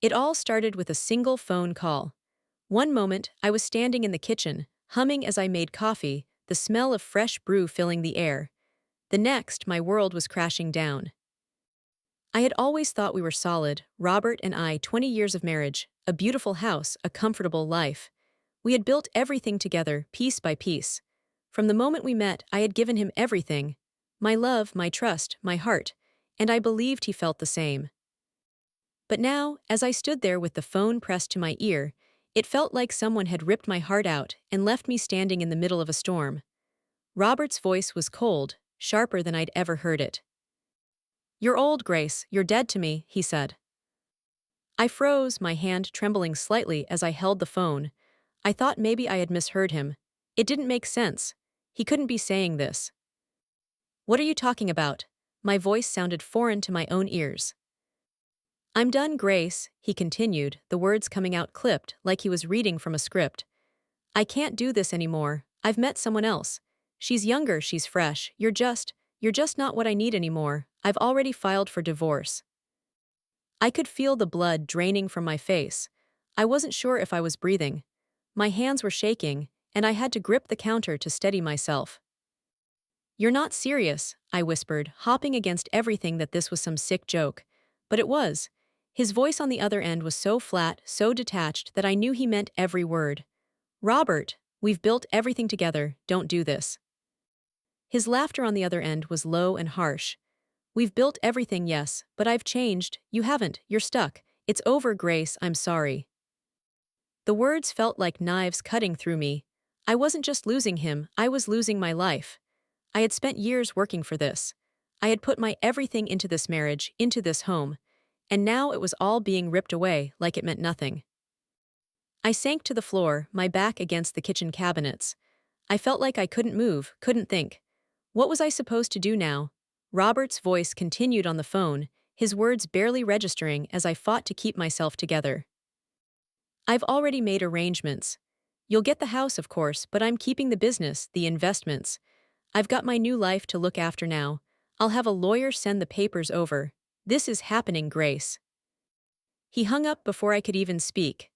It all started with a single phone call. One moment, I was standing in the kitchen, humming as I made coffee, the smell of fresh brew filling the air. The next, my world was crashing down. I had always thought we were solid, Robert and I, 20 years of marriage, a beautiful house, a comfortable life. We had built everything together, piece by piece. From the moment we met, I had given him everything. My love, my trust, my heart, and I believed he felt the same. But now, as I stood there with the phone pressed to my ear, it felt like someone had ripped my heart out and left me standing in the middle of a storm. Robert's voice was cold, sharper than I'd ever heard it. "You're old, Grace, you're dead to me," he said. I froze, my hand trembling slightly as I held the phone. I thought maybe I had misheard him. It didn't make sense. He couldn't be saying this. "What are you talking about?" My voice sounded foreign to my own ears. "I'm done, Grace," he continued, the words coming out clipped like he was reading from a script. "I can't do this anymore. I've met someone else. She's younger, she's fresh. You're just not what I need anymore. I've already filed for divorce." I could feel the blood draining from my face. I wasn't sure if I was breathing. My hands were shaking, and I had to grip the counter to steady myself. "You're not serious," I whispered, hopping against everything that this was some sick joke. But it was. His voice on the other end was so flat, so detached that I knew he meant every word. "Robert, we've built everything together, don't do this." His laughter on the other end was low and harsh. "We've built everything, yes, but I've changed. You haven't, you're stuck. It's over, Grace, I'm sorry." The words felt like knives cutting through me. I wasn't just losing him, I was losing my life. I had spent years working for this. I had put my everything into this marriage, into this home, and now it was all being ripped away like it meant nothing. I sank to the floor, my back against the kitchen cabinets. I felt like I couldn't move, couldn't think. What was I supposed to do now? Robert's voice continued on the phone, his words barely registering as I fought to keep myself together. "I've already made arrangements. You'll get the house, of course, but I'm keeping the business, the investments. I've got my new life to look after now. I'll have a lawyer send the papers over. This is happening, Grace." He hung up before I could even speak.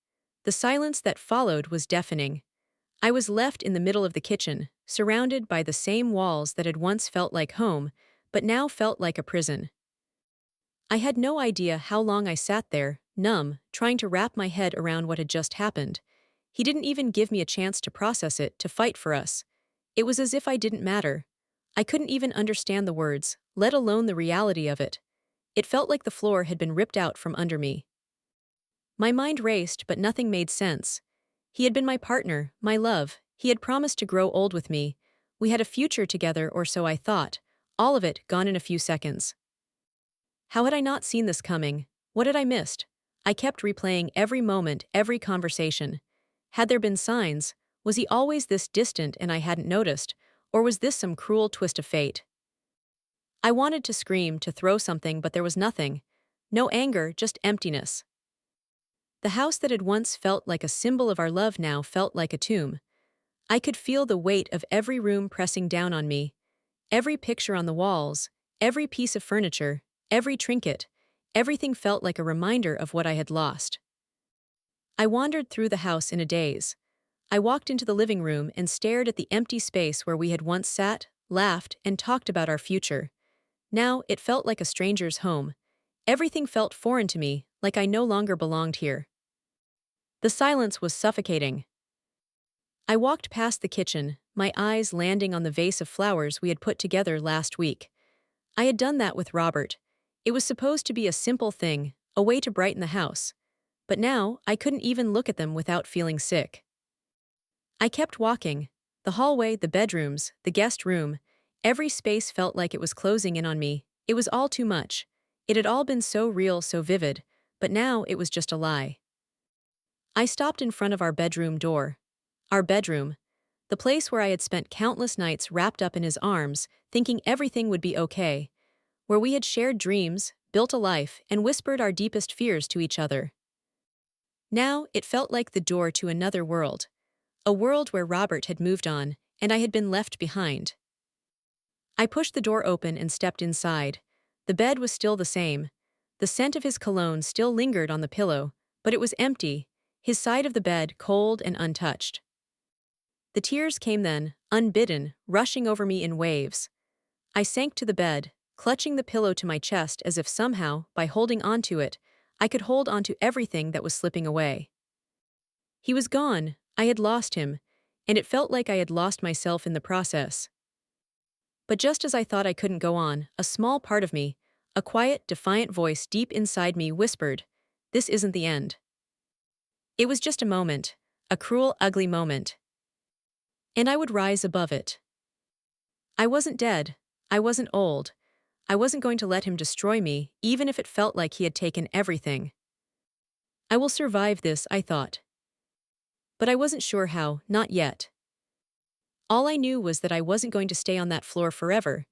The silence that followed was deafening. I was left in the middle of the kitchen, surrounded by the same walls that had once felt like home, but now felt like a prison. I had no idea how long I sat there, numb, trying to wrap my head around what had just happened. He didn't even give me a chance to process it, to fight for us. It was as if I didn't matter. I couldn't even understand the words, let alone the reality of it. It felt like the floor had been ripped out from under me. My mind raced, but nothing made sense. He had been my partner, my love. He had promised to grow old with me. We had a future together, or so I thought. All of it gone in a few seconds. How had I not seen this coming? What had I missed? I kept replaying every moment, every conversation. Had there been signs? Was he always this distant and I hadn't noticed? Or was this some cruel twist of fate? I wanted to scream, to throw something, but there was nothing. No anger, just emptiness. The house that had once felt like a symbol of our love now felt like a tomb. I could feel the weight of every room pressing down on me. Every picture on the walls, every piece of furniture, every trinket, everything felt like a reminder of what I had lost. I wandered through the house in a daze. I walked into the living room and stared at the empty space where we had once sat, laughed, and talked about our future. Now it felt like a stranger's home. Everything felt foreign to me, like I no longer belonged here. The silence was suffocating. I walked past the kitchen, my eyes landing on the vase of flowers we had put together last week. I had done that with Robert. It was supposed to be a simple thing, a way to brighten the house. But now, I couldn't even look at them without feeling sick. I kept walking. The hallway, the bedrooms, the guest room. Every space felt like it was closing in on me. It was all too much. It had all been so real, so vivid, but now it was just a lie. I stopped in front of our bedroom door. Our bedroom. The place where I had spent countless nights wrapped up in his arms, thinking everything would be okay. Where we had shared dreams, built a life, and whispered our deepest fears to each other. Now, it felt like the door to another world. A world where Robert had moved on, and I had been left behind. I pushed the door open and stepped inside. The bed was still the same. The scent of his cologne still lingered on the pillow, But it was empty, his side of the bed cold and untouched. The tears came then, unbidden, rushing over me in waves. I sank to the bed, clutching the pillow to my chest as if somehow, by holding onto it, I could hold onto everything that was slipping away. He was gone, I had lost him, and it felt like I had lost myself in the process. But just as I thought I couldn't go on, a small part of me, a quiet, defiant voice deep inside me whispered, "This isn't the end." It was just a moment, a cruel, ugly moment. And I would rise above it. I wasn't dead. I wasn't old. I wasn't going to let him destroy me, even if it felt like he had taken everything. I will survive this, I thought. But I wasn't sure how, not yet. All I knew was that I wasn't going to stay on that floor forever.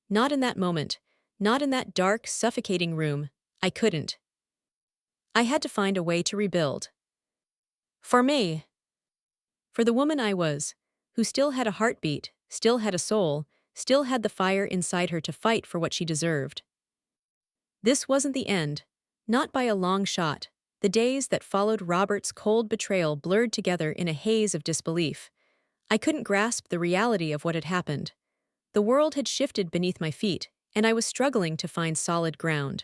Not in that moment. Not in that dark, suffocating room. I couldn't. I had to find a way to rebuild. For me. For the woman I was, who still had a heartbeat, still had a soul, still had the fire inside her to fight for what she deserved. This wasn't the end. Not by a long shot. The days that followed Robert's cold betrayal blurred together in a haze of disbelief. I couldn't grasp the reality of what had happened. The world had shifted beneath my feet, and I was struggling to find solid ground.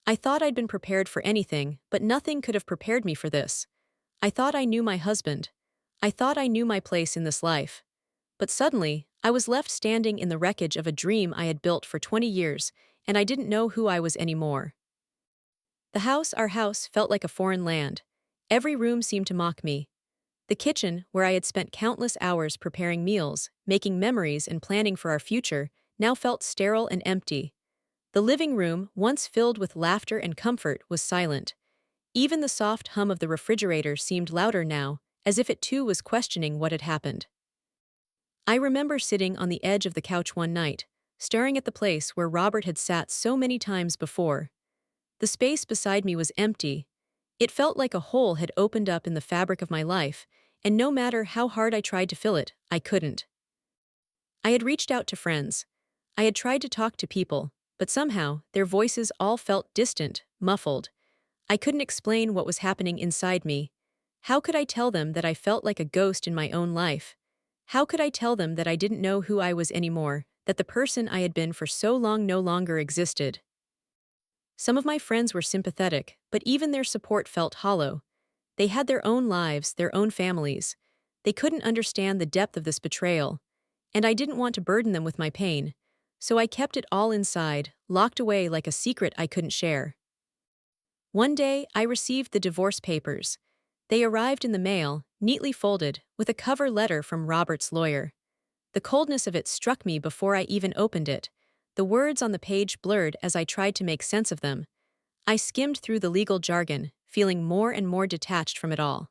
I thought I'd been prepared for anything, but nothing could have prepared me for this. I thought I knew my husband. I thought I knew my place in this life. But suddenly, I was left standing in the wreckage of a dream I had built for 20 years, and I didn't know who I was anymore. Our house, felt like a foreign land. Every room seemed to mock me. The kitchen, where I had spent countless hours preparing meals, making memories and planning for our future, now felt sterile and empty. The living room, once filled with laughter and comfort, was silent. Even the soft hum of the refrigerator seemed louder now, as if it too was questioning what had happened. I remember sitting on the edge of the couch one night, staring at the place where Robert had sat so many times before. The space beside me was empty. It felt like a hole had opened up in the fabric of my life, and no matter how hard I tried to fill it, I couldn't. I had reached out to friends. I had tried to talk to people, but somehow, their voices all felt distant, muffled. I couldn't explain what was happening inside me. How could I tell them that I felt like a ghost in my own life? How could I tell them that I didn't know who I was anymore, that the person I had been for so long no longer existed? Some of my friends were sympathetic, but even their support felt hollow. They had their own lives, their own families. They couldn't understand the depth of this betrayal, and I didn't want to burden them with my pain, so I kept it all inside, locked away like a secret I couldn't share. One day, I received the divorce papers. They arrived in the mail, neatly folded, with a cover letter from Robert's lawyer. The coldness of it struck me before I even opened it. The words on the page blurred as I tried to make sense of them. I skimmed through the legal jargon, feeling more and more detached from it all.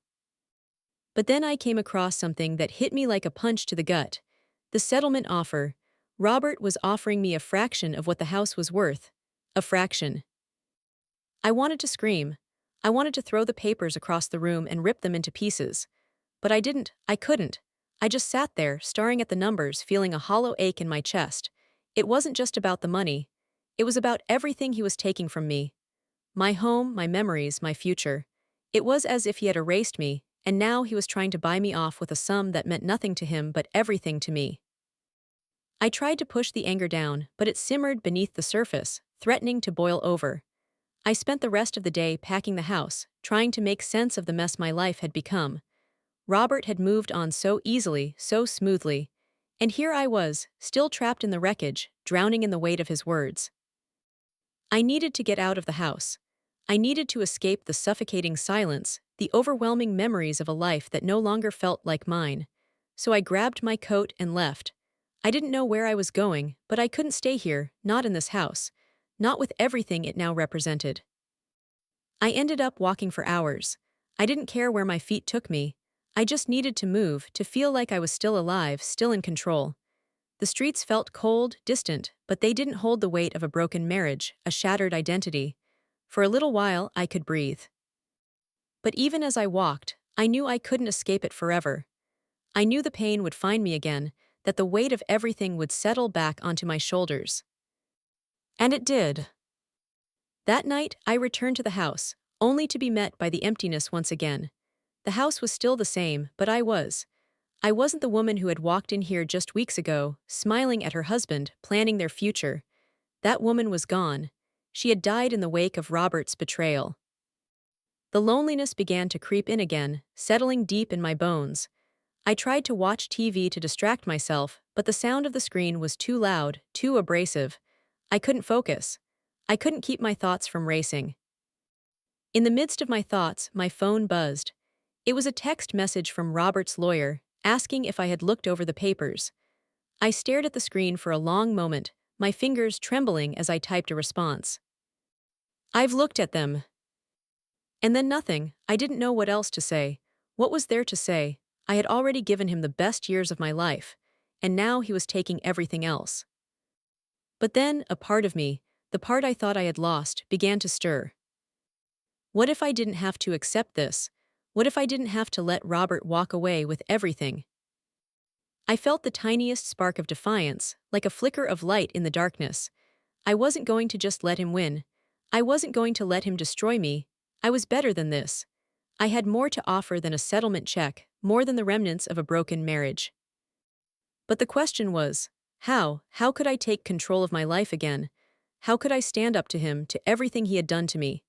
But then I came across something that hit me like a punch to the gut. The settlement offer. Robert was offering me a fraction of what the house was worth. A fraction. I wanted to scream. I wanted to throw the papers across the room and rip them into pieces. But I didn't. I couldn't. I just sat there, staring at the numbers, feeling a hollow ache in my chest. It wasn't just about the money. It was about everything he was taking from me. My home, my memories, my future. It was as if he had erased me, and now he was trying to buy me off with a sum that meant nothing to him but everything to me. I tried to push the anger down, but it simmered beneath the surface, threatening to boil over. I spent the rest of the day packing the house, trying to make sense of the mess my life had become. Robert had moved on so easily, so smoothly. And here I was, still trapped in the wreckage, drowning in the weight of his words. I needed to get out of the house. I needed to escape the suffocating silence, the overwhelming memories of a life that no longer felt like mine. So I grabbed my coat and left. I didn't know where I was going, but I couldn't stay here, not in this house, not with everything it now represented. I ended up walking for hours. I didn't care where my feet took me. I just needed to move, to feel like I was still alive, still in control. The streets felt cold, distant, but they didn't hold the weight of a broken marriage, a shattered identity. For a little while, I could breathe. But even as I walked, I knew I couldn't escape it forever. I knew the pain would find me again, that the weight of everything would settle back onto my shoulders. And it did. That night, I returned to the house, only to be met by the emptiness once again. The house was still the same, but I wasn't the woman who had walked in here just weeks ago, smiling at her husband, planning their future. That woman was gone. She had died in the wake of Robert's betrayal. The loneliness began to creep in again, settling deep in my bones. I tried to watch TV to distract myself, but the sound of the screen was too loud, too abrasive. I couldn't focus. I couldn't keep my thoughts from racing. In the midst of my thoughts, my phone buzzed. It was a text message from Robert's lawyer, asking if I had looked over the papers. I stared at the screen for a long moment, my fingers trembling as I typed a response. "I've looked at them." And then nothing. I didn't know what else to say. What was there to say? I had already given him the best years of my life, and now he was taking everything else. But then, a part of me, the part I thought I had lost, began to stir. What if I didn't have to accept this? What if I didn't have to let Robert walk away with everything? I felt the tiniest spark of defiance, like a flicker of light in the darkness. I wasn't going to just let him win. I wasn't going to let him destroy me. I was better than this. I had more to offer than a settlement check, more than the remnants of a broken marriage. But the question was, how? How could I take control of my life again? How could I stand up to him, to everything he had done to me?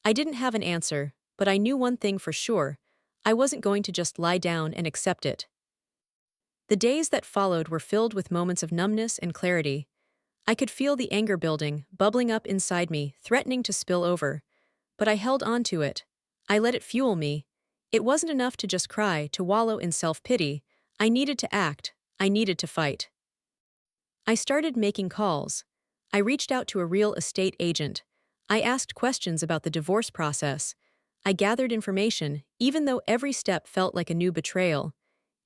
I didn't have an answer, but I knew one thing for sure. I wasn't going to just lie down and accept it. The days that followed were filled with moments of numbness and clarity. I could feel the anger building, bubbling up inside me, threatening to spill over. But I held on to it. I let it fuel me. It wasn't enough to just cry, to wallow in self-pity. I needed to act. I needed to fight. I started making calls. I reached out to a real estate agent. I asked questions about the divorce process. I gathered information, even though every step felt like a new betrayal.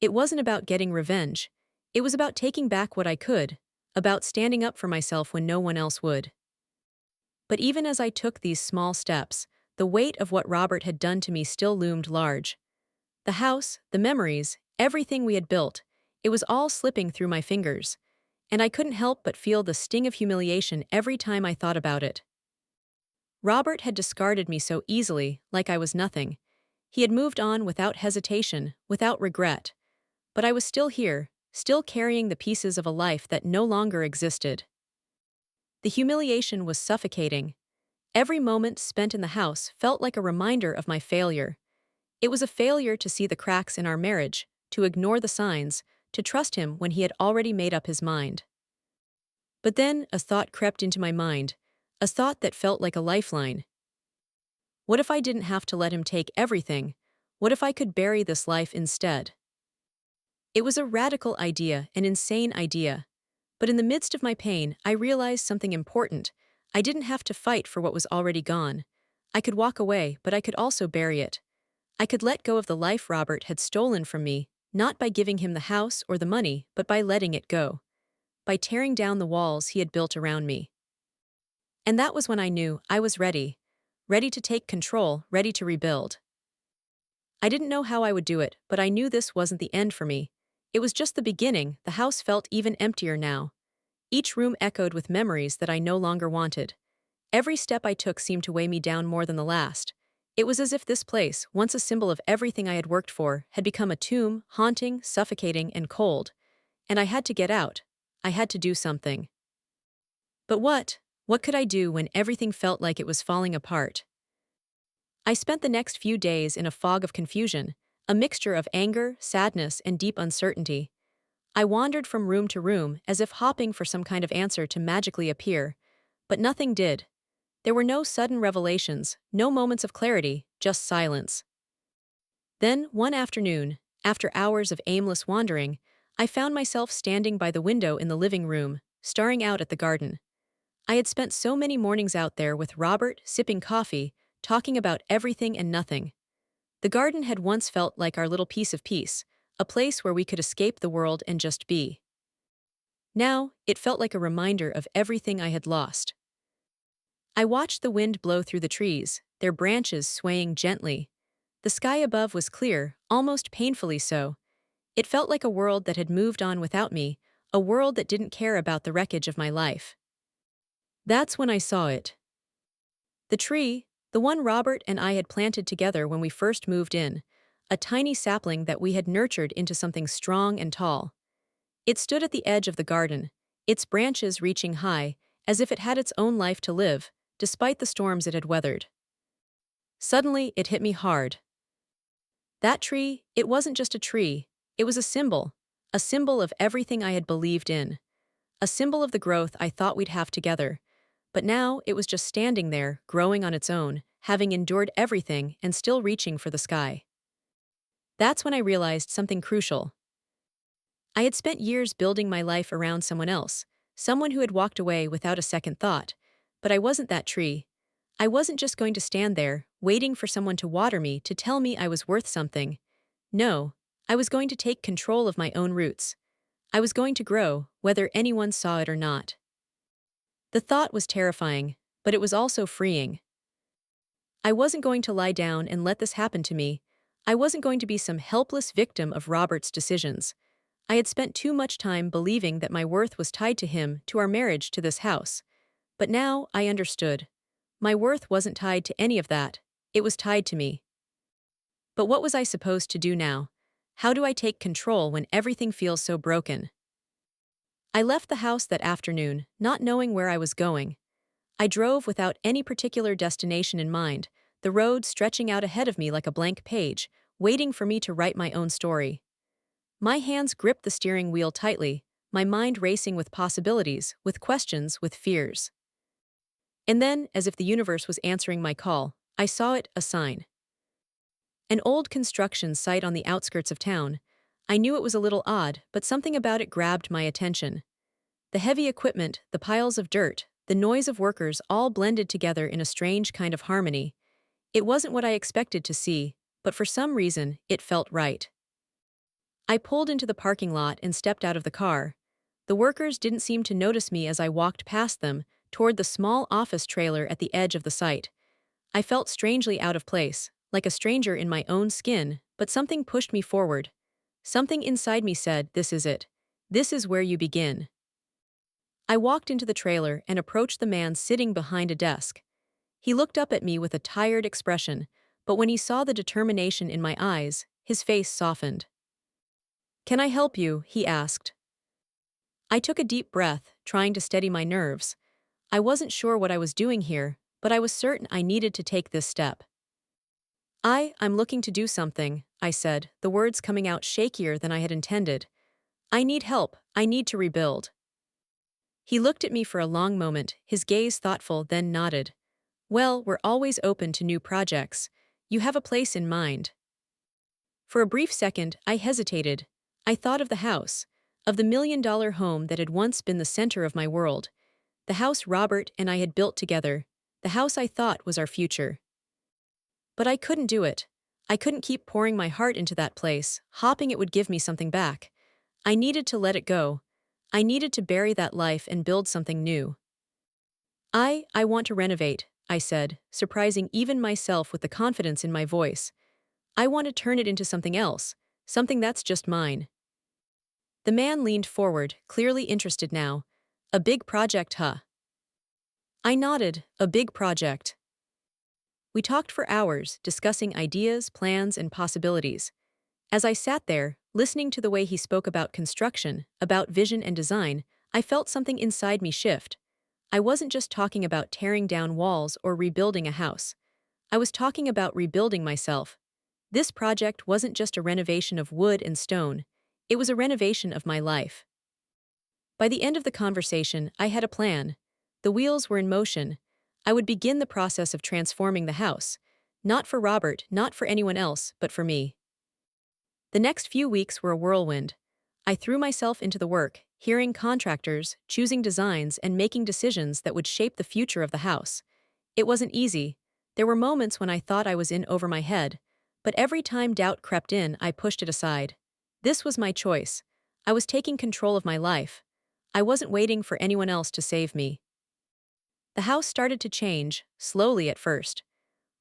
It wasn't about getting revenge. It was about taking back what I could, about standing up for myself when no one else would. But even as I took these small steps, the weight of what Robert had done to me still loomed large. The house, the memories, everything we had built, it was all slipping through my fingers, and I couldn't help but feel the sting of humiliation every time I thought about it. Robert had discarded me so easily, like I was nothing. He had moved on without hesitation, without regret. But I was still here, still carrying the pieces of a life that no longer existed. The humiliation was suffocating. Every moment spent in the house felt like a reminder of my failure. It was a failure to see the cracks in our marriage, to ignore the signs, to trust him when he had already made up his mind. But then a thought crept into my mind, a thought that felt like a lifeline. What if I didn't have to let him take everything? What if I could bury this life instead? It was a radical idea, an insane idea. But in the midst of my pain, I realized something important. I didn't have to fight for what was already gone. I could walk away, but I could also bury it. I could let go of the life Robert had stolen from me, not by giving him the house or the money, but by letting it go. By tearing down the walls he had built around me. And that was when I knew I was ready. Ready to take control, ready to rebuild. I didn't know how I would do it, but I knew this wasn't the end for me. It was just the beginning. The house felt even emptier now. Each room echoed with memories that I no longer wanted. Every step I took seemed to weigh me down more than the last. It was as if this place, once a symbol of everything I had worked for, had become a tomb, haunting, suffocating, and cold. And I had to get out. I had to do something. But what? What could I do when everything felt like it was falling apart? I spent the next few days in a fog of confusion, a mixture of anger, sadness, and deep uncertainty. I wandered from room to room as if hoping for some kind of answer to magically appear, but nothing did. There were no sudden revelations, no moments of clarity, just silence. Then, one afternoon, after hours of aimless wandering, I found myself standing by the window in the living room, staring out at the garden. I had spent so many mornings out there with Robert, sipping coffee, talking about everything and nothing. The garden had once felt like our little piece of peace, a place where we could escape the world and just be. Now, it felt like a reminder of everything I had lost. I watched the wind blow through the trees, their branches swaying gently. The sky above was clear, almost painfully so. It felt like a world that had moved on without me, a world that didn't care about the wreckage of my life. That's when I saw it. The tree, The one Robert and I had planted together when we first moved in, a tiny sapling that we had nurtured into something strong and tall. It stood at the edge of the garden, its branches reaching high, as if it had its own life to live, despite the storms it had weathered. Suddenly, it hit me hard. That tree, it wasn't just a tree, it was a symbol of everything I had believed in, a symbol of the growth I thought we'd have together. But now it was just standing there, growing on its own, having endured everything and still reaching for the sky. That's when I realized something crucial. I had spent years building my life around someone else, someone who had walked away without a second thought. But I wasn't that tree. I wasn't just going to stand there, waiting for someone to water me to tell me I was worth something. No, I was going to take control of my own roots. I was going to grow, whether anyone saw it or not. The thought was terrifying, but it was also freeing. I wasn't going to lie down and let this happen to me. I wasn't going to be some helpless victim of Robert's decisions. I had spent too much time believing that my worth was tied to him, to our marriage, to this house. But now I understood. My worth wasn't tied to any of that. It was tied to me. But what was I supposed to do now? How do I take control when everything feels so broken? I left the house that afternoon, not knowing where I was going. I drove without any particular destination in mind, the road stretching out ahead of me like a blank page, waiting for me to write my own story. My hands gripped the steering wheel tightly, my mind racing with possibilities, with questions, with fears. And then, as if the universe was answering my call, I saw it, a sign. An old construction site on the outskirts of town. I knew it was a little odd, but something about it grabbed my attention. The heavy equipment, the piles of dirt, the noise of workers all blended together in a strange kind of harmony. It wasn't what I expected to see, but for some reason, it felt right. I pulled into the parking lot and stepped out of the car. The workers didn't seem to notice me as I walked past them, toward the small office trailer at the edge of the site. I felt strangely out of place, like a stranger in my own skin, but something pushed me forward. Something inside me said, "This is it. This is where you begin." I walked into the trailer and approached the man sitting behind a desk. He looked up at me with a tired expression, but when he saw the determination in my eyes, his face softened. "Can I help you?" he asked. I took a deep breath, trying to steady my nerves. I wasn't sure what I was doing here, but I was certain I needed to take this step. I'm looking to do something," I said, the words coming out shakier than I had intended. "I need help. I need to rebuild." He looked at me for a long moment, his gaze thoughtful, then nodded. "Well, we're always open to new projects. You have a place in mind." For a brief second, I hesitated. I thought of the house, of the million-dollar home that had once been the center of my world, the house Robert and I had built together, the house I thought was our future. But I couldn't do it. I couldn't keep pouring my heart into that place, hoping it would give me something back. I needed to let it go. I needed to bury that life and build something new. I want to renovate," I said, surprising even myself with the confidence in my voice. "I want to turn it into something else, something that's just mine." The man leaned forward, clearly interested now. "A big project, huh?" I nodded. "A big project." We talked for hours, discussing ideas, plans, and possibilities. As I sat there, listening to the way he spoke about construction, about vision and design, I felt something inside me shift. I wasn't just talking about tearing down walls or rebuilding a house. I was talking about rebuilding myself. This project wasn't just a renovation of wood and stone. It was a renovation of my life. By the end of the conversation, I had a plan. The wheels were in motion. I would begin the process of transforming the house. Not for Robert, not for anyone else, but for me. The next few weeks were a whirlwind. I threw myself into the work, hearing contractors, choosing designs, and making decisions that would shape the future of the house. It wasn't easy. There were moments when I thought I was in over my head, but every time doubt crept in, I pushed it aside. This was my choice. I was taking control of my life. I wasn't waiting for anyone else to save me. The house started to change, slowly at first.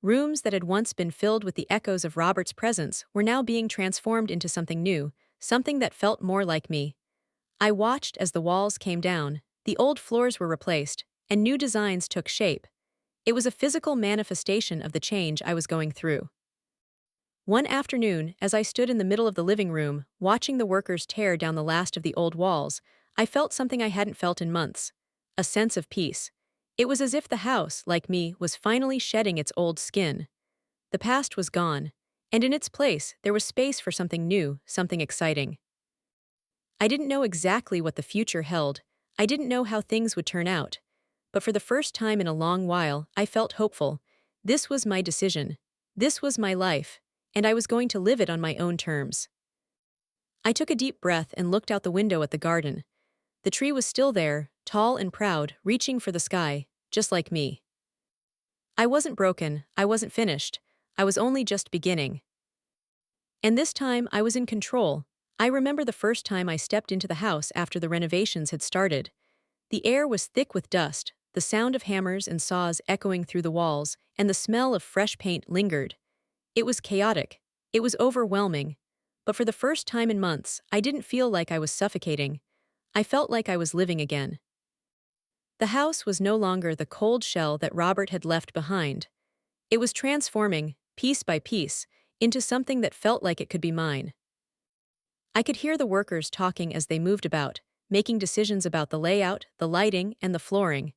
Rooms that had once been filled with the echoes of Robert's presence were now being transformed into something new, something that felt more like me. I watched as the walls came down, the old floors were replaced, and new designs took shape. It was a physical manifestation of the change I was going through. One afternoon, as I stood in the middle of the living room, watching the workers tear down the last of the old walls, I felt something I hadn't felt in months. A sense of peace. It was as if the house, like me, was finally shedding its old skin. The past was gone, and in its place, there was space for something new, something exciting. I didn't know exactly what the future held. I didn't know how things would turn out. But for the first time in a long while, I felt hopeful. This was my decision. This was my life, and I was going to live it on my own terms. I took a deep breath and looked out the window at the garden. The tree was still there, tall and proud, reaching for the sky, just like me. I wasn't broken, I wasn't finished, I was only just beginning. And this time, I was in control. I remember the first time I stepped into the house after the renovations had started. The air was thick with dust, the sound of hammers and saws echoing through the walls, and the smell of fresh paint lingered. It was chaotic. It was overwhelming. But for the first time in months, I didn't feel like I was suffocating. I felt like I was living again. The house was no longer the cold shell that Robert had left behind. It was transforming, piece by piece, into something that felt like it could be mine. I could hear the workers talking as they moved about, making decisions about the layout, the lighting, and the flooring.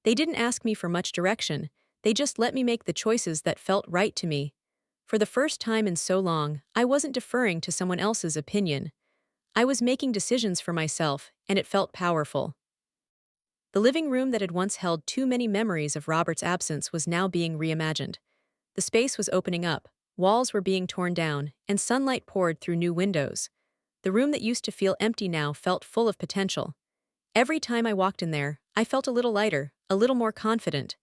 They didn't ask me for much direction, they just let me make the choices that felt right to me. For the first time in so long, I wasn't deferring to someone else's opinion. I was making decisions for myself, and it felt powerful. The living room that had once held too many memories of Robert's absence was now being reimagined. The space was opening up, walls were being torn down, and sunlight poured through new windows. The room that used to feel empty now felt full of potential. Every time I walked in there, I felt a little lighter, a little more confident.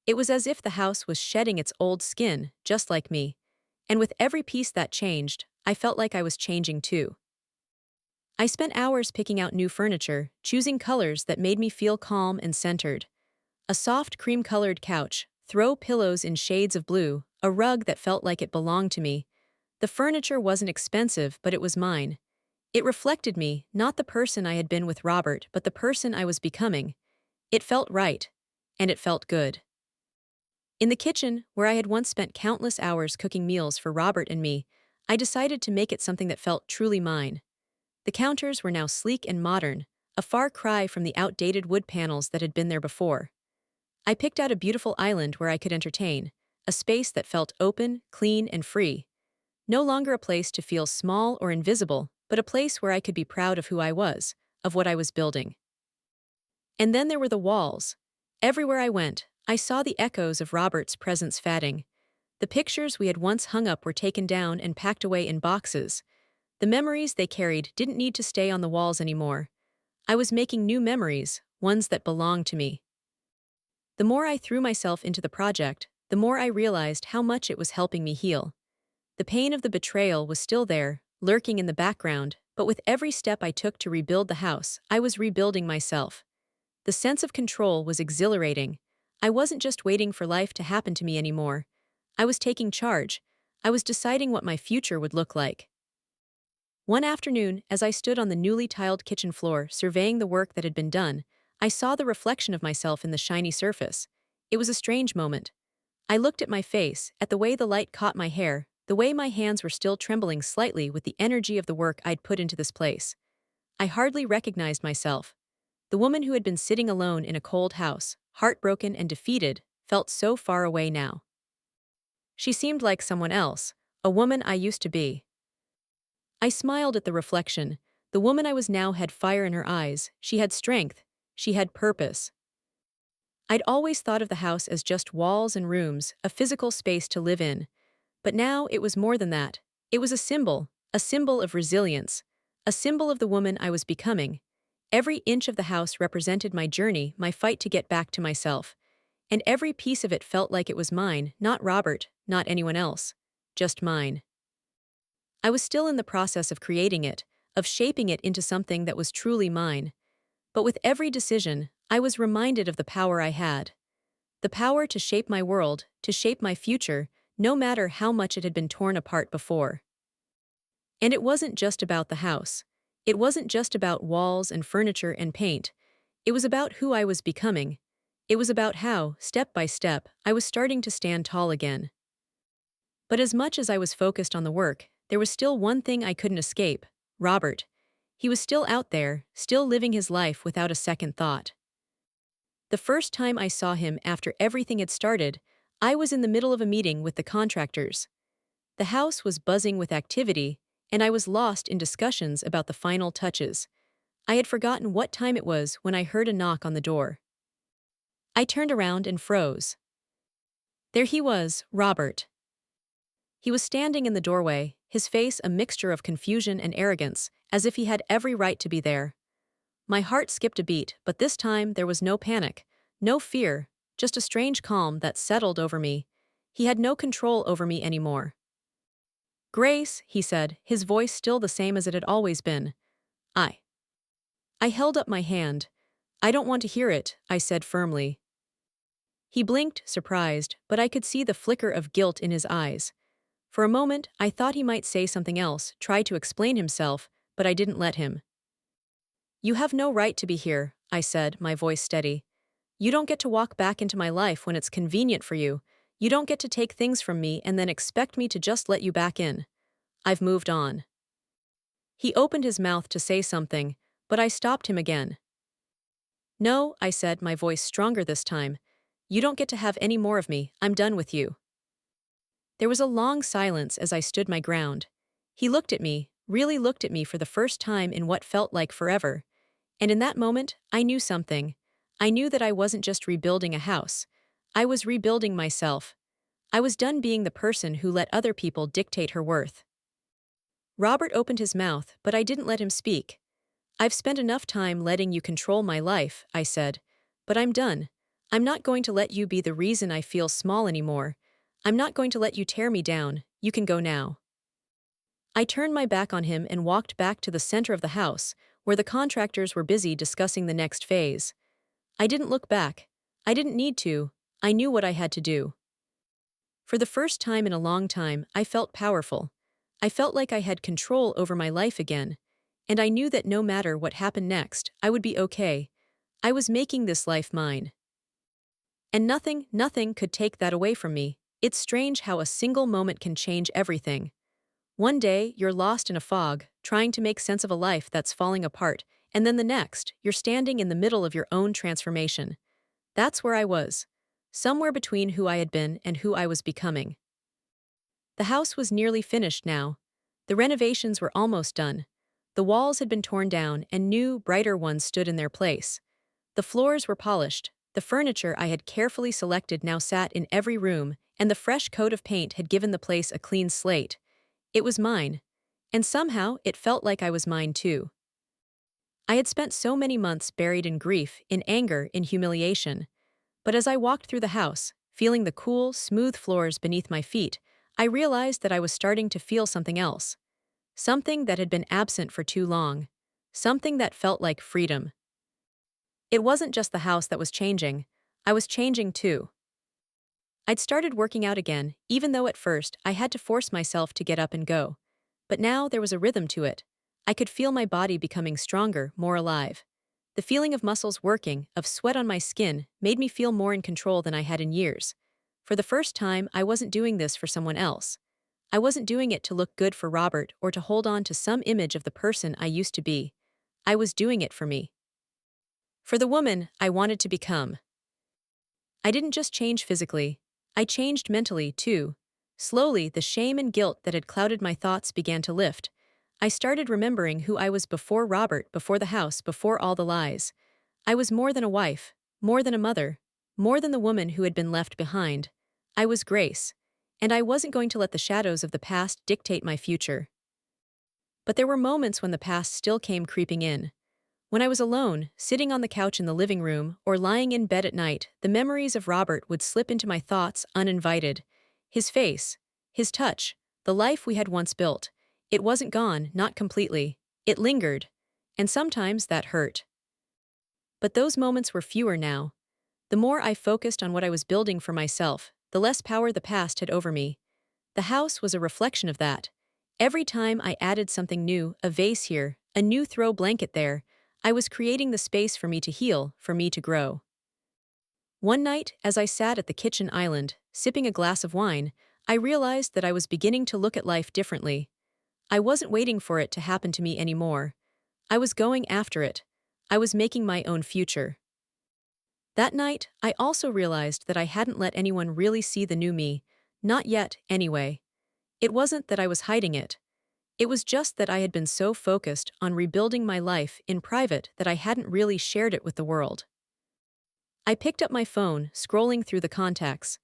It was as if the house was shedding its old skin, just like me. And with every piece that changed, I felt like I was changing too. I spent hours picking out new furniture, choosing colors that made me feel calm and centered. A soft cream-colored couch, throw pillows in shades of blue, a rug that felt like it belonged to me. The furniture wasn't expensive, but it was mine. It reflected me, not the person I had been with Robert, but the person I was becoming. It felt right. And it felt good. In the kitchen, where I had once spent countless hours cooking meals for Robert and me, I decided to make it something that felt truly mine. The counters were now sleek and modern, a far cry from the outdated wood panels that had been there before. I picked out a beautiful island where I could entertain, a space that felt open, clean, and free. No longer a place to feel small or invisible, but a place where I could be proud of who I was, of what I was building. And then there were the walls. Everywhere I went, I saw the echoes of Robert's presence fading. The pictures we had once hung up were taken down and packed away in boxes. The memories they carried didn't need to stay on the walls anymore. I was making new memories, ones that belonged to me. The more I threw myself into the project, the more I realized how much it was helping me heal. The pain of the betrayal was still there, lurking in the background, but with every step I took to rebuild the house, I was rebuilding myself. The sense of control was exhilarating. I wasn't just waiting for life to happen to me anymore. I was taking charge. I was deciding what my future would look like. One afternoon, as I stood on the newly tiled kitchen floor surveying the work that had been done, I saw the reflection of myself in the shiny surface. It was a strange moment. I looked at my face, at the way the light caught my hair, the way my hands were still trembling slightly with the energy of the work I'd put into this place. I hardly recognized myself. The woman who had been sitting alone in a cold house, heartbroken and defeated, felt so far away now. She seemed like someone else, a woman I used to be. I smiled at the reflection. The woman I was now had fire in her eyes, she had strength, she had purpose. I'd always thought of the house as just walls and rooms, a physical space to live in. But now it was more than that. It was a symbol of resilience, a symbol of the woman I was becoming. Every inch of the house represented my journey, my fight to get back to myself. And every piece of it felt like it was mine, not Robert, not anyone else. Just mine. I was still in the process of creating it, of shaping it into something that was truly mine. But with every decision, I was reminded of the power I had. The power to shape my world, to shape my future, no matter how much it had been torn apart before. And it wasn't just about the house. It wasn't just about walls and furniture and paint. It was about who I was becoming. It was about how, step by step, I was starting to stand tall again. But as much as I was focused on the work, there was still one thing I couldn't escape: Robert. He was still out there, still living his life without a second thought. The first time I saw him after everything had started, I was in the middle of a meeting with the contractors. The house was buzzing with activity, and I was lost in discussions about the final touches. I had forgotten what time it was when I heard a knock on the door. I turned around and froze. There he was, Robert. He was standing in the doorway, his face a mixture of confusion and arrogance, as if he had every right to be there. My heart skipped a beat, but this time there was no panic, no fear, just a strange calm that settled over me. He had no control over me anymore. "Grace," he said, his voice still the same as it had always been. I. I held up my hand. "I don't want to hear it," I said firmly. He blinked, surprised, but I could see the flicker of guilt in his eyes. For a moment, I thought he might say something else, try to explain himself, but I didn't let him. "You have no right to be here," I said, my voice steady. "You don't get to walk back into my life when it's convenient for you. You don't get to take things from me and then expect me to just let you back in. I've moved on." He opened his mouth to say something, but I stopped him again. "No," I said, my voice stronger this time. "You don't get to have any more of me. I'm done with you." There was a long silence as I stood my ground. He looked at me, really looked at me for the first time in what felt like forever. And in that moment, I knew something. I knew that I wasn't just rebuilding a house. I was rebuilding myself. I was done being the person who let other people dictate her worth. Robert opened his mouth, but I didn't let him speak. "I've spent enough time letting you control my life," I said. "But I'm done. I'm not going to let you be the reason I feel small anymore. I'm not going to let you tear me down. You can go now." I turned my back on him and walked back to the center of the house, where the contractors were busy discussing the next phase. I didn't look back. I didn't need to. I knew what I had to do. For the first time in a long time, I felt powerful. I felt like I had control over my life again. And I knew that no matter what happened next, I would be okay. I was making this life mine. And nothing could take that away from me. It's strange how a single moment can change everything. One day, you're lost in a fog, trying to make sense of a life that's falling apart, and then the next, you're standing in the middle of your own transformation. That's where I was. Somewhere between who I had been and who I was becoming. The house was nearly finished now. The renovations were almost done. The walls had been torn down and new, brighter ones stood in their place. The floors were polished. The furniture I had carefully selected now sat in every room, and the fresh coat of paint had given the place a clean slate. It was mine. And somehow, it felt like I was mine too. I had spent so many months buried in grief, in anger, in humiliation. But as I walked through the house, feeling the cool, smooth floors beneath my feet, I realized that I was starting to feel something else. Something that had been absent for too long. Something that felt like freedom. It wasn't just the house that was changing. I was changing too. I'd started working out again, even though at first I had to force myself to get up and go. But now there was a rhythm to it. I could feel my body becoming stronger, more alive. The feeling of muscles working, of sweat on my skin, made me feel more in control than I had in years. For the first time, I wasn't doing this for someone else. I wasn't doing it to look good for Robert or to hold on to some image of the person I used to be. I was doing it for me. For the woman I wanted to become. I didn't just change physically. I changed mentally, too. Slowly, the shame and guilt that had clouded my thoughts began to lift. I started remembering who I was before Robert, before the house, before all the lies. I was more than a wife, more than a mother, more than the woman who had been left behind. I was Grace. And I wasn't going to let the shadows of the past dictate my future. But there were moments when the past still came creeping in. When I was alone, sitting on the couch in the living room, or lying in bed at night, the memories of Robert would slip into my thoughts uninvited. His face, his touch, the life we had once built. It wasn't gone, not completely. It lingered. And sometimes that hurt. But those moments were fewer now. The more I focused on what I was building for myself, the less power the past had over me. The house was a reflection of that. Every time I added something new, a vase here, a new throw blanket there, I was creating the space for me to heal, for me to grow. One night, as I sat at the kitchen island, sipping a glass of wine, I realized that I was beginning to look at life differently. I wasn't waiting for it to happen to me anymore. I was going after it. I was making my own future. That night, I also realized that I hadn't let anyone really see the new me. Not yet, anyway. It wasn't that I was hiding it. It was just that I had been so focused on rebuilding my life in private that I hadn't really shared it with the world. I picked up my phone, scrolling through the contacts.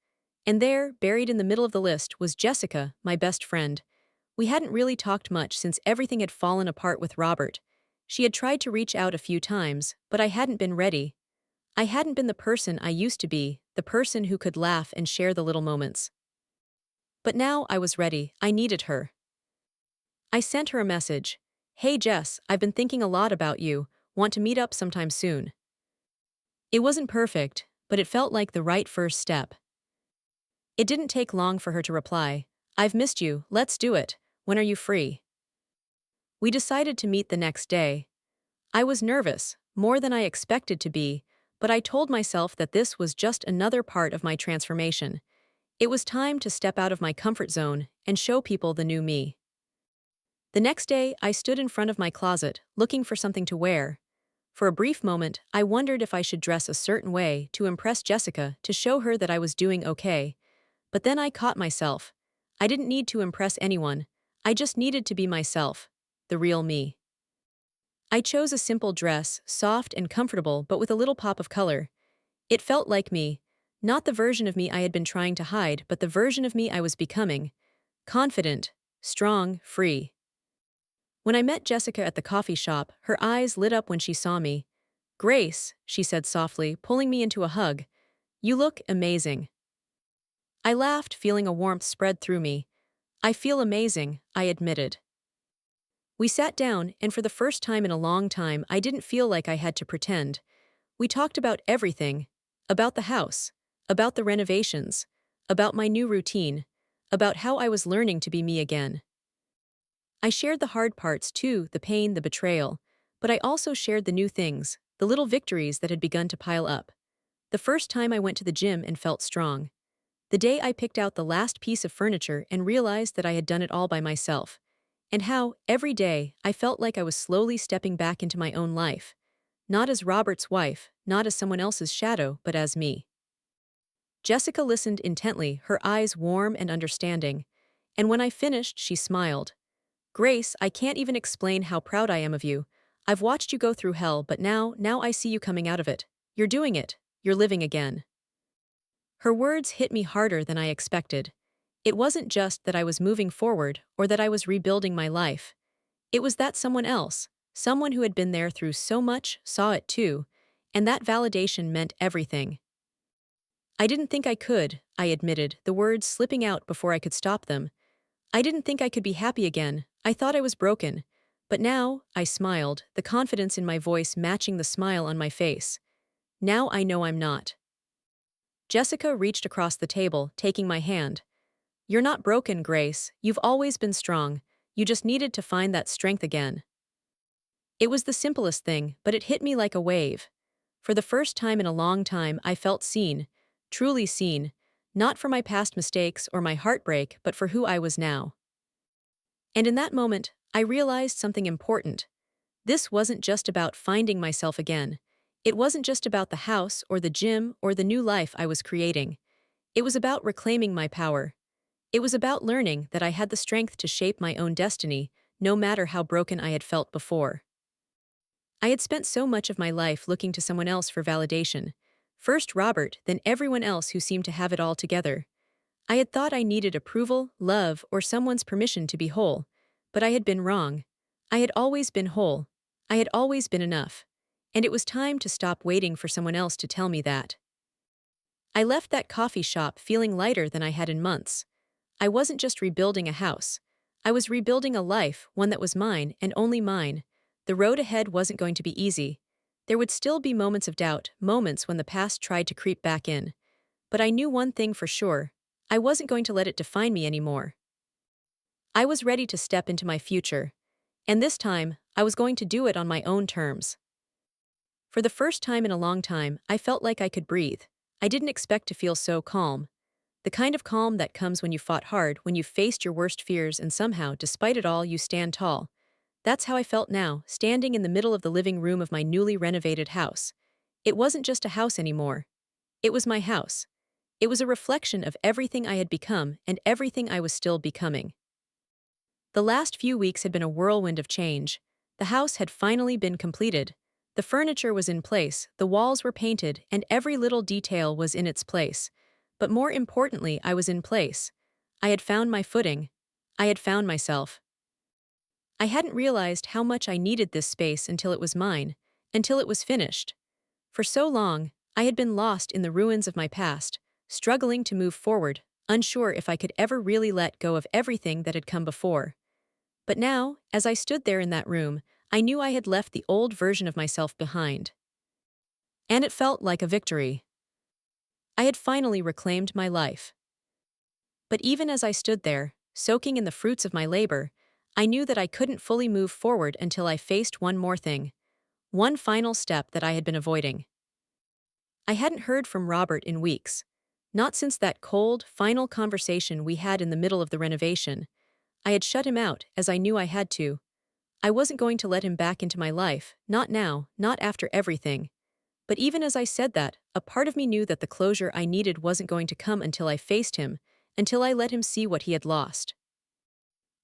And there, buried in the middle of the list, was Jessica, my best friend. We hadn't really talked much since everything had fallen apart with Robert. She had tried to reach out a few times, but I hadn't been ready. I hadn't been the person I used to be, the person who could laugh and share the little moments. But now I was ready. I needed her. I sent her a message. "Hey Jess, I've been thinking a lot about you. Want to meet up sometime soon?" It wasn't perfect, but it felt like the right first step. It didn't take long for her to reply. "I've missed you, let's do it. When are you free?" We decided to meet the next day. I was nervous, more than I expected to be, but I told myself that this was just another part of my transformation. It was time to step out of my comfort zone and show people the new me. The next day, I stood in front of my closet, looking for something to wear. For a brief moment, I wondered if I should dress a certain way to impress Jessica, to show her that I was doing okay. But then I caught myself. I didn't need to impress anyone. I just needed to be myself, the real me. I chose a simple dress, soft and comfortable but with a little pop of color. It felt like me, not the version of me I had been trying to hide, but the version of me I was becoming. Confident, strong, free. When I met Jessica at the coffee shop, her eyes lit up when she saw me. "Grace," she said softly, pulling me into a hug. "You look amazing." I laughed, feeling a warmth spread through me. "I feel amazing," I admitted. We sat down, and for the first time in a long time, I didn't feel like I had to pretend. We talked about everything. About the house. About the renovations. About my new routine. About how I was learning to be me again. I shared the hard parts too, the pain, the betrayal. But I also shared the new things, the little victories that had begun to pile up. The first time I went to the gym and felt strong. The day I picked out the last piece of furniture and realized that I had done it all by myself. And how, every day, I felt like I was slowly stepping back into my own life. Not as Robert's wife, not as someone else's shadow, but as me. Jessica listened intently, her eyes warm and understanding. And when I finished, she smiled. "Grace, I can't even explain how proud I am of you. I've watched you go through hell, but now I see you coming out of it. You're doing it. You're living again." Her words hit me harder than I expected. It wasn't just that I was moving forward or that I was rebuilding my life. It was that someone else, someone who had been there through so much, saw it too, and that validation meant everything. "I didn't think I could," I admitted, the words slipping out before I could stop them. "I didn't think I could be happy again. I thought I was broken. But now," I smiled, the confidence in my voice matching the smile on my face. "Now I know I'm not." Jessica reached across the table, taking my hand. "You're not broken, Grace. You've always been strong. You just needed to find that strength again." It was the simplest thing, but it hit me like a wave. For the first time in a long time, I felt seen, truly seen, not for my past mistakes or my heartbreak, but for who I was now. And in that moment, I realized something important. This wasn't just about finding myself again. It wasn't just about the house or the gym or the new life I was creating. It was about reclaiming my power. It was about learning that I had the strength to shape my own destiny, no matter how broken I had felt before. I had spent so much of my life looking to someone else for validation. First Robert, then everyone else who seemed to have it all together. I had thought I needed approval, love, or someone's permission to be whole. But I had been wrong. I had always been whole. I had always been enough. And it was time to stop waiting for someone else to tell me that. I left that coffee shop feeling lighter than I had in months. I wasn't just rebuilding a house. I was rebuilding a life, one that was mine and only mine. The road ahead wasn't going to be easy. There would still be moments of doubt, moments when the past tried to creep back in. But I knew one thing for sure. I wasn't going to let it define me anymore. I was ready to step into my future. And this time, I was going to do it on my own terms. For the first time in a long time, I felt like I could breathe. I didn't expect to feel so calm. The kind of calm that comes when you fought hard, when you faced your worst fears and somehow, despite it all, you stand tall. That's how I felt now, standing in the middle of the living room of my newly renovated house. It wasn't just a house anymore. It was my house. It was a reflection of everything I had become and everything I was still becoming. The last few weeks had been a whirlwind of change. The house had finally been completed. The furniture was in place, the walls were painted, and every little detail was in its place. But more importantly, I was in place. I had found my footing. I had found myself. I hadn't realized how much I needed this space until it was mine, until it was finished. For so long, I had been lost in the ruins of my past, struggling to move forward, unsure if I could ever really let go of everything that had come before. But now, as I stood there in that room, I knew I had left the old version of myself behind. And it felt like a victory. I had finally reclaimed my life. But even as I stood there, soaking in the fruits of my labor, I knew that I couldn't fully move forward until I faced one more thing, one final step that I had been avoiding. I hadn't heard from Robert in weeks. Not since that cold, final conversation we had in the middle of the renovation. I had shut him out, as I knew I had to. I wasn't going to let him back into my life, not now, not after everything. But even as I said that, a part of me knew that the closure I needed wasn't going to come until I faced him, until I let him see what he had lost.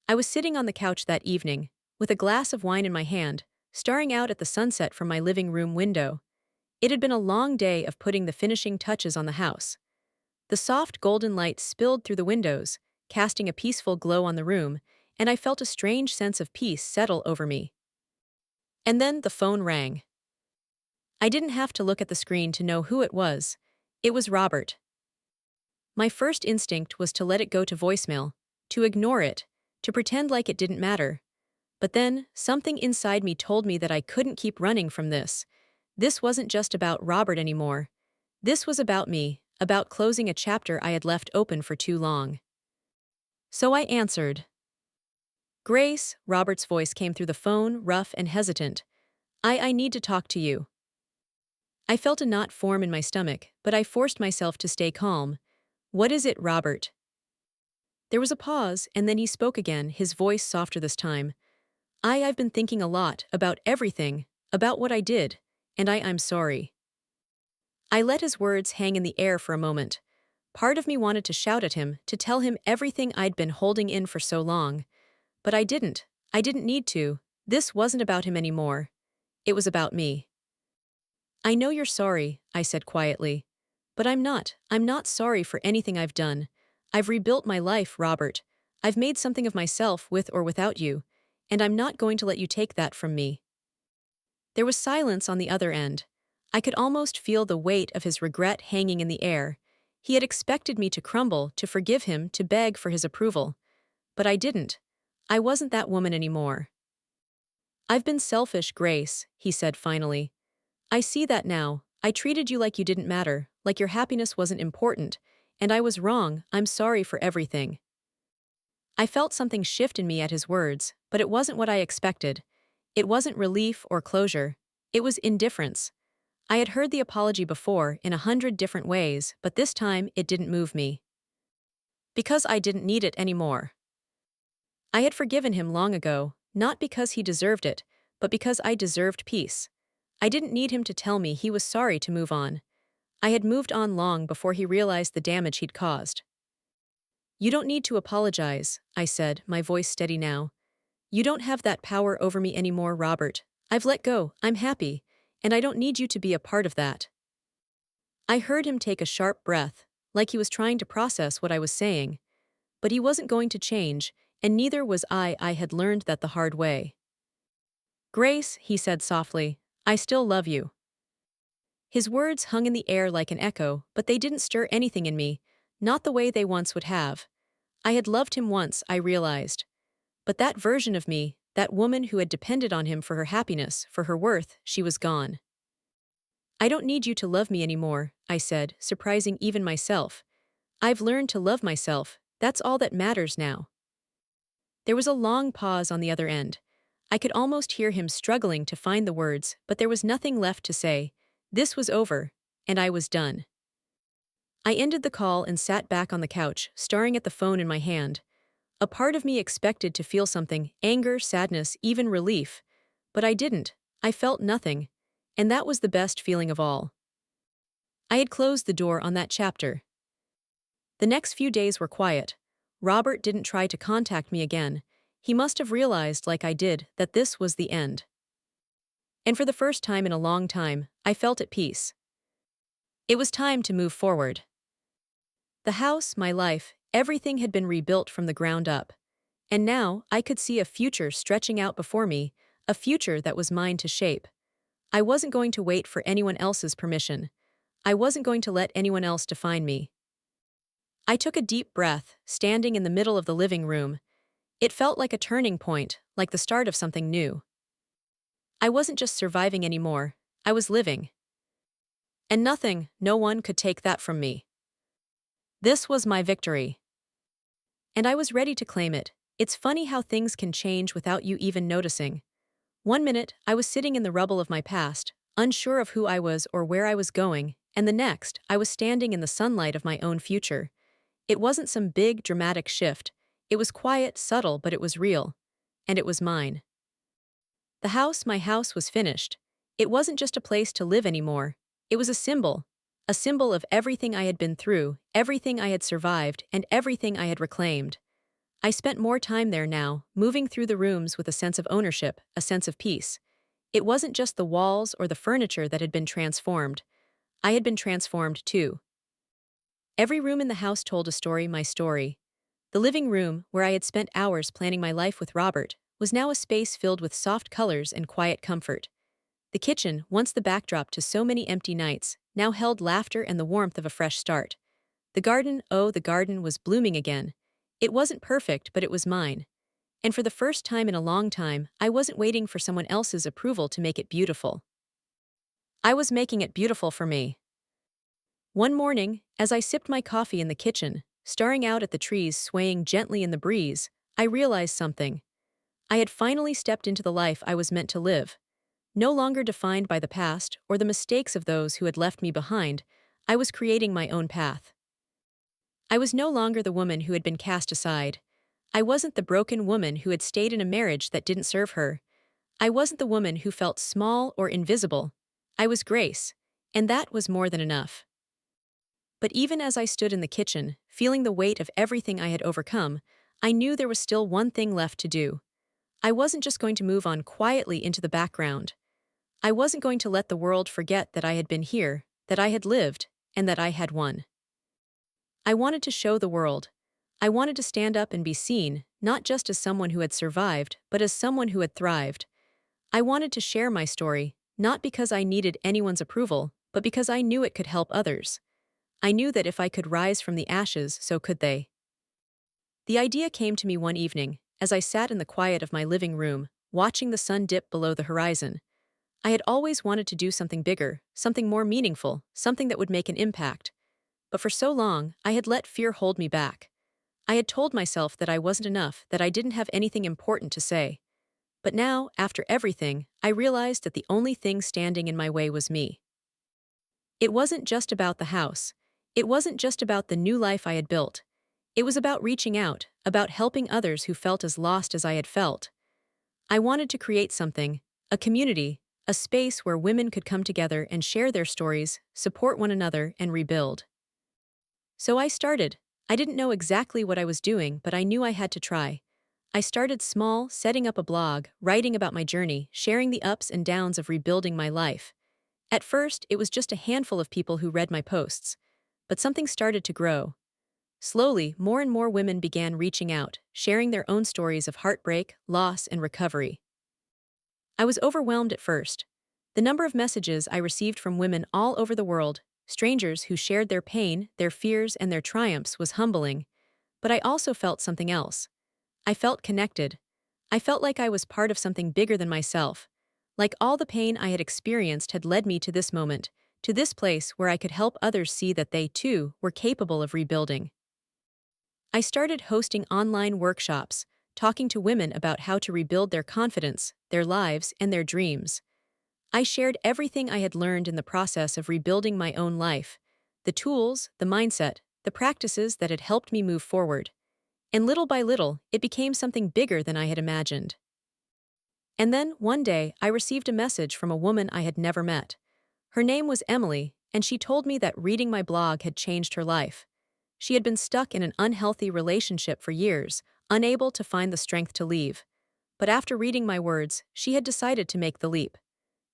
I was sitting on the couch that evening, with a glass of wine in my hand, staring out at the sunset from my living room window. It had been a long day of putting the finishing touches on the house. The soft golden light spilled through the windows, casting a peaceful glow on the room, and I felt a strange sense of peace settle over me. And then the phone rang. I didn't have to look at the screen to know who it was. It was Robert. My first instinct was to let it go to voicemail, to ignore it, to pretend like it didn't matter. But then, something inside me told me that I couldn't keep running from this. This wasn't just about Robert anymore. This was about me, about closing a chapter I had left open for too long. So I answered. Grace, Robert's voice came through the phone, rough and hesitant. I need to talk to you. I felt a knot form in my stomach, but I forced myself to stay calm. What is it, Robert? There was a pause, and then he spoke again, his voice softer this time. I've been thinking a lot about everything, about what I did, and I'm sorry. I let his words hang in the air for a moment. Part of me wanted to shout at him, to tell him everything I'd been holding in for so long. But I didn't. I didn't need to. This wasn't about him anymore. It was about me. I know you're sorry, I said quietly. But I'm not. I'm not sorry for anything I've done. I've rebuilt my life, Robert. I've made something of myself with or without you, and I'm not going to let you take that from me. There was silence on the other end. I could almost feel the weight of his regret hanging in the air. He had expected me to crumble, to forgive him, to beg for his approval. But I didn't. I wasn't that woman anymore. I've been selfish, Grace, he said finally. I see that now. I treated you like you didn't matter, like your happiness wasn't important, and I was wrong. I'm sorry for everything. I felt something shift in me at his words, but it wasn't what I expected. It wasn't relief or closure. It was indifference. I had heard the apology before in 100 different ways, but this time it didn't move me. Because I didn't need it anymore. I had forgiven him long ago, not because he deserved it, but because I deserved peace. I didn't need him to tell me he was sorry to move on. I had moved on long before he realized the damage he'd caused. You don't need to apologize, I said, my voice steady now. You don't have that power over me anymore, Robert. I've let go, I'm happy, and I don't need you to be a part of that. I heard him take a sharp breath, like he was trying to process what I was saying. But he wasn't going to change, and neither was I. I had learned that the hard way. Grace, he said softly, I still love you. His words hung in the air like an echo, but they didn't stir anything in me, not the way they once would have. I had loved him once, I realized. But that version of me, that woman who had depended on him for her happiness, for her worth, she was gone. I don't need you to love me anymore, I said, surprising even myself. I've learned to love myself, that's all that matters now. There was a long pause on the other end. I could almost hear him struggling to find the words, but there was nothing left to say. This was over, and I was done. I ended the call and sat back on the couch, staring at the phone in my hand. A part of me expected to feel something, anger, sadness, even relief. But I didn't. I felt nothing. And that was the best feeling of all. I had closed the door on that chapter. The next few days were quiet. Robert didn't try to contact me again. He must have realized, like I did, that this was the end. And for the first time in a long time, I felt at peace. It was time to move forward. The house, my life, everything had been rebuilt from the ground up. And now, I could see a future stretching out before me, a future that was mine to shape. I wasn't going to wait for anyone else's permission. I wasn't going to let anyone else define me. I took a deep breath, standing in the middle of the living room. It felt like a turning point, like the start of something new. I wasn't just surviving anymore, I was living. And nothing, no one could take that from me. This was my victory. And I was ready to claim it. It's funny how things can change without you even noticing. One minute, I was sitting in the rubble of my past, unsure of who I was or where I was going, and the next, I was standing in the sunlight of my own future. It wasn't some big, dramatic shift. It was quiet, subtle, but it was real. And it was mine. The house, my house, was finished. It wasn't just a place to live anymore. It was a symbol of everything I had been through, everything I had survived, and everything I had reclaimed. I spent more time there now, moving through the rooms with a sense of ownership, a sense of peace. It wasn't just the walls or the furniture that had been transformed. I had been transformed too. Every room in the house told a story, my story. The living room, where I had spent hours planning my life with Robert, was now a space filled with soft colors and quiet comfort. The kitchen, once the backdrop to so many empty nights, now held laughter and the warmth of a fresh start. The garden, oh, the garden was blooming again. It wasn't perfect, but it was mine. And for the first time in a long time, I wasn't waiting for someone else's approval to make it beautiful. I was making it beautiful for me. One morning, as I sipped my coffee in the kitchen, staring out at the trees swaying gently in the breeze, I realized something. I had finally stepped into the life I was meant to live. No longer defined by the past or the mistakes of those who had left me behind, I was creating my own path. I was no longer the woman who had been cast aside. I wasn't the broken woman who had stayed in a marriage that didn't serve her. I wasn't the woman who felt small or invisible. I was Grace, and that was more than enough. But even as I stood in the kitchen, feeling the weight of everything I had overcome, I knew there was still one thing left to do. I wasn't just going to move on quietly into the background. I wasn't going to let the world forget that I had been here, that I had lived, and that I had won. I wanted to show the world. I wanted to stand up and be seen, not just as someone who had survived, but as someone who had thrived. I wanted to share my story, not because I needed anyone's approval, but because I knew it could help others. I knew that if I could rise from the ashes, so could they. The idea came to me one evening, as I sat in the quiet of my living room, watching the sun dip below the horizon. I had always wanted to do something bigger, something more meaningful, something that would make an impact. But for so long, I had let fear hold me back. I had told myself that I wasn't enough, that I didn't have anything important to say. But now, after everything, I realized that the only thing standing in my way was me. It wasn't just about the house. It wasn't just about the new life I had built. It was about reaching out, about helping others who felt as lost as I had felt. I wanted to create something, a community, a space where women could come together and share their stories, support one another, and rebuild. So I started. I didn't know exactly what I was doing, but I knew I had to try. I started small, setting up a blog, writing about my journey, sharing the ups and downs of rebuilding my life. At first, it was just a handful of people who read my posts. But something started to grow. Slowly, more and more women began reaching out, sharing their own stories of heartbreak, loss, and recovery. I was overwhelmed at first. The number of messages I received from women all over the world, strangers who shared their pain, their fears, and their triumphs, was humbling. But I also felt something else. I felt connected. I felt like I was part of something bigger than myself. Like all the pain I had experienced had led me to this moment, to this place where I could help others see that they, too, were capable of rebuilding. I started hosting online workshops, talking to women about how to rebuild their confidence, their lives, and their dreams. I shared everything I had learned in the process of rebuilding my own life, the tools, the mindset, the practices that had helped me move forward. And little by little, it became something bigger than I had imagined. And then, one day, I received a message from a woman I had never met. Her name was Emily, and she told me that reading my blog had changed her life. She had been stuck in an unhealthy relationship for years, unable to find the strength to leave. But after reading my words, she had decided to make the leap.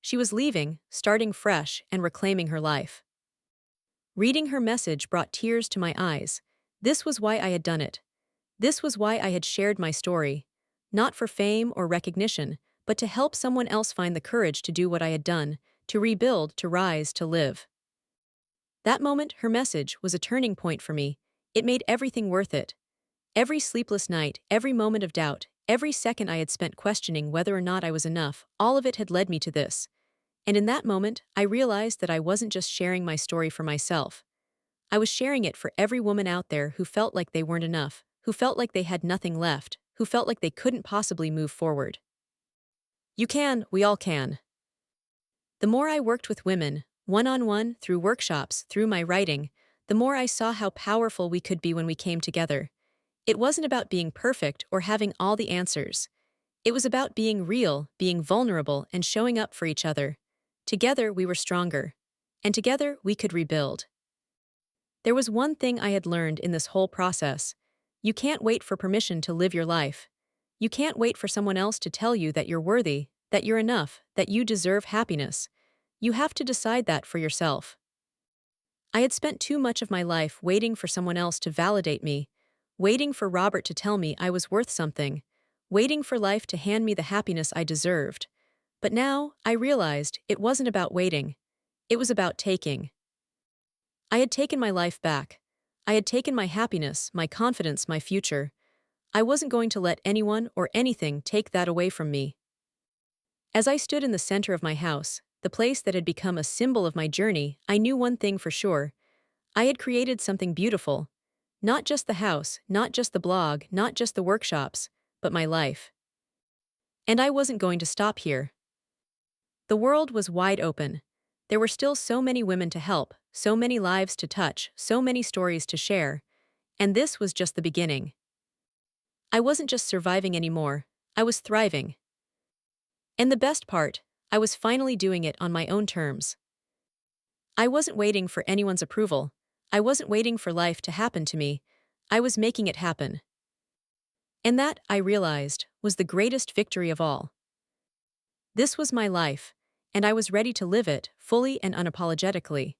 She was leaving, starting fresh, and reclaiming her life. Reading her message brought tears to my eyes. This was why I had done it. This was why I had shared my story. Not for fame or recognition, but to help someone else find the courage to do what I had done, to rebuild, to rise, to live. That moment, her message, was a turning point for me. It made everything worth it. Every sleepless night, every moment of doubt, every second I had spent questioning whether or not I was enough, all of it had led me to this. And in that moment, I realized that I wasn't just sharing my story for myself. I was sharing it for every woman out there who felt like they weren't enough, who felt like they had nothing left, who felt like they couldn't possibly move forward. You can, we all can. The more I worked with women, one-on-one, through workshops, through my writing, the more I saw how powerful we could be when we came together. It wasn't about being perfect or having all the answers. It was about being real, being vulnerable, and showing up for each other. Together, we were stronger. And together, we could rebuild. There was one thing I had learned in this whole process. You can't wait for permission to live your life. You can't wait for someone else to tell you that you're worthy, that you're enough, that you deserve happiness. You have to decide that for yourself. I had spent too much of my life waiting for someone else to validate me, waiting for Robert to tell me I was worth something, waiting for life to hand me the happiness I deserved. But now, I realized it wasn't about waiting. It was about taking. I had taken my life back. I had taken my happiness, my confidence, my future. I wasn't going to let anyone or anything take that away from me. As I stood in the center of my house, the place that had become a symbol of my journey, I knew one thing for sure. I had created something beautiful. Not just the house, not just the blog, not just the workshops, but my life. And I wasn't going to stop here. The world was wide open. There were still so many women to help, so many lives to touch, so many stories to share. And this was just the beginning. I wasn't just surviving anymore, I was thriving. And the best part, I was finally doing it on my own terms. I wasn't waiting for anyone's approval. I wasn't waiting for life to happen to me. I was making it happen. And that, I realized, was the greatest victory of all. This was my life, and I was ready to live it, fully and unapologetically.